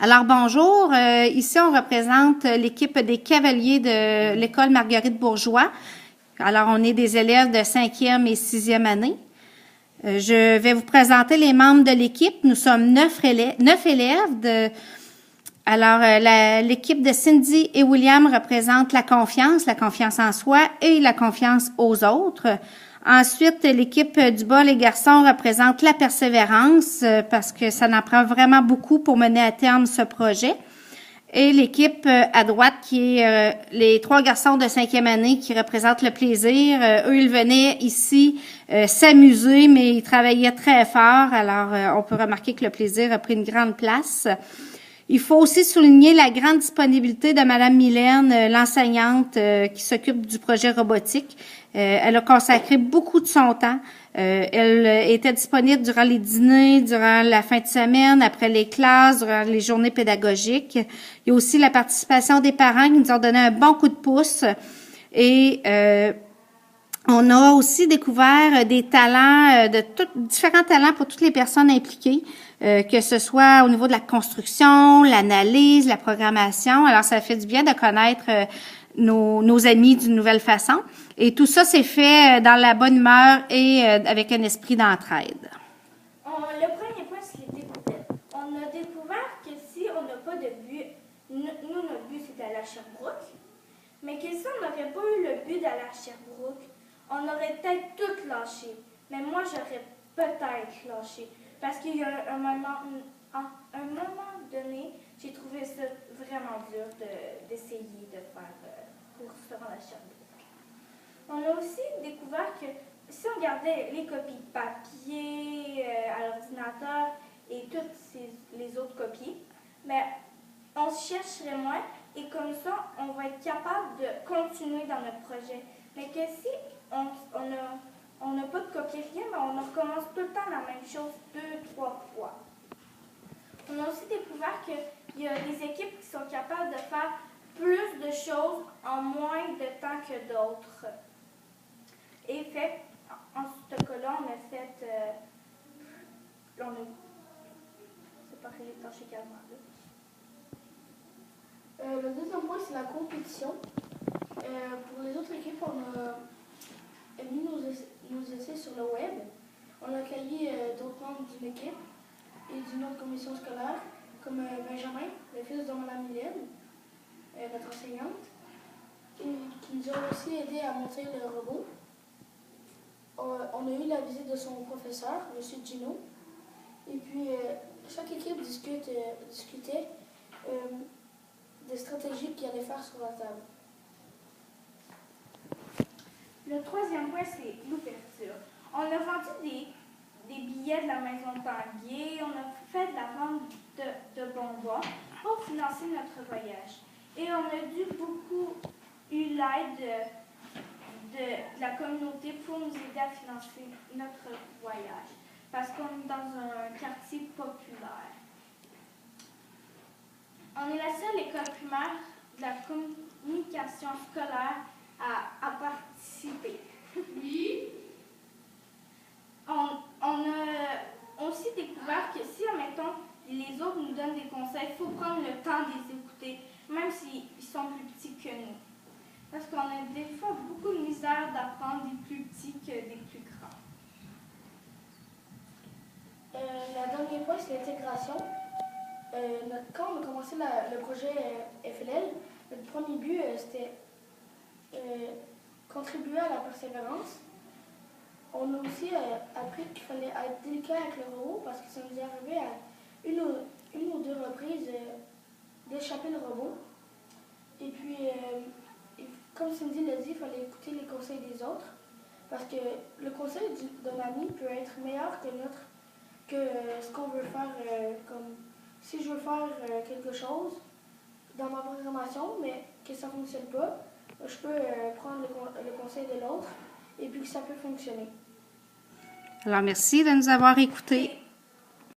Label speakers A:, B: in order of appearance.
A: Alors bonjour, ici on représente l'équipe des cavaliers de l'école Marguerite Bourgeois. Alors on est des élèves de 5e et 6e année. Je vais vous présenter les membres de l'équipe. Nous sommes 9 élèves. L'équipe de Cindy et William représente la confiance en soi et la confiance aux autres. Ensuite, l'équipe du bas, les garçons, représente la persévérance parce que ça en prend vraiment beaucoup pour mener à terme ce projet. Et l'équipe à droite, qui est les 3 garçons de 5e année qui représentent le plaisir. Eux, ils venaient ici s'amuser, mais ils travaillaient très fort. Alors, on peut remarquer que le plaisir a pris une grande place. Il faut aussi souligner la grande disponibilité de Madame Mylène, l'enseignante qui s'occupe du projet robotique. Elle a consacré beaucoup de son temps. Elle était disponible durant les dîners, durant la fin de semaine, après les classes, durant les journées pédagogiques. Il y a aussi la participation des parents qui nous ont donné un bon coup de pouce. Et on a aussi découvert des talents, différents talents pour toutes les personnes impliquées, que ce soit au niveau de la construction, l'analyse, la programmation. Alors, ça fait du bien de connaître nos amis d'une nouvelle façon. Et tout ça s'est fait dans la bonne humeur et avec un esprit d'entraide.
B: Le premier point, c'est les découvertes. On a découvert que si on n'a pas de but, notre but c'était aller à Sherbrooke, mais que si on n'aurait pas eu le but d'aller à Sherbrooke, on aurait peut-être tout lâché. Mais moi, j'aurais peut-être lâché. Parce qu'il y a un moment donné, j'ai trouvé ça vraiment dur d'essayer de faire pour se rendre à Sherbrooke. On a aussi découvert que si on gardait les copies de papier à l'ordinateur et toutes les autres copies, mais on se chercherait moins et comme ça, on va être capable de continuer dans notre projet. Mais que si on n'a pas de copie rien, mais on recommence tout le temps la même chose 2-3 fois. On a aussi découvert qu'il y a des équipes qui sont capables de faire plus de choses en moins de temps que d'autres. Et fait, en ce cas-là, on a fait... on a séparé les tâches également.
C: Le deuxième point, c'est la compétition. Pour les autres équipes, on a mis nos essais sur le web. On a accueilli d'autres membres d'une équipe et d'une autre commission scolaire, comme Benjamin, le fils de Mme Mylène, notre enseignante, qui nous a aussi aidé à monter le robot. On a eu la visite de son professeur, M. Gino. Et puis, chaque équipe discutait des stratégies qu'il allait faire sur la table.
B: Le troisième point, c'est l'ouverture. On a vendu des billets de la Maison Tanguay, on a fait de la vente de bonbons pour financer notre voyage. Et on a beaucoup eu l'aide de la communauté pour nous aider à financer notre voyage, parce qu'on est dans un quartier populaire. On est la seule école primaire de la communication scolaire à participer.
C: Oui.
B: On a aussi découvert que si, admettons, les autres nous donnent des conseils, il faut prendre le temps de les écouter, même s'ils sont plus petits que nous. Parce qu'on a des fois beaucoup de misère d'apprendre des plus petits que des plus grands.
C: Le dernier point, c'est l'intégration. Quand on a commencé le projet FLL, notre premier but, c'était contribuer à la persévérance. On a aussi appris qu'il fallait être délicat avec le robot parce que ça nous est arrivé à une ou deux reprises d'échapper le robot. Et puis, comme Cindy l'a dit, il fallait écouter les conseils des autres parce que le conseil d'un ami peut être meilleur que ce qu'on veut faire. Comme si je veux faire quelque chose dans ma programmation, mais que ça ne fonctionne pas, je peux prendre le conseil de l'autre et puis que ça peut fonctionner.
A: Alors, merci de nous avoir écoutés.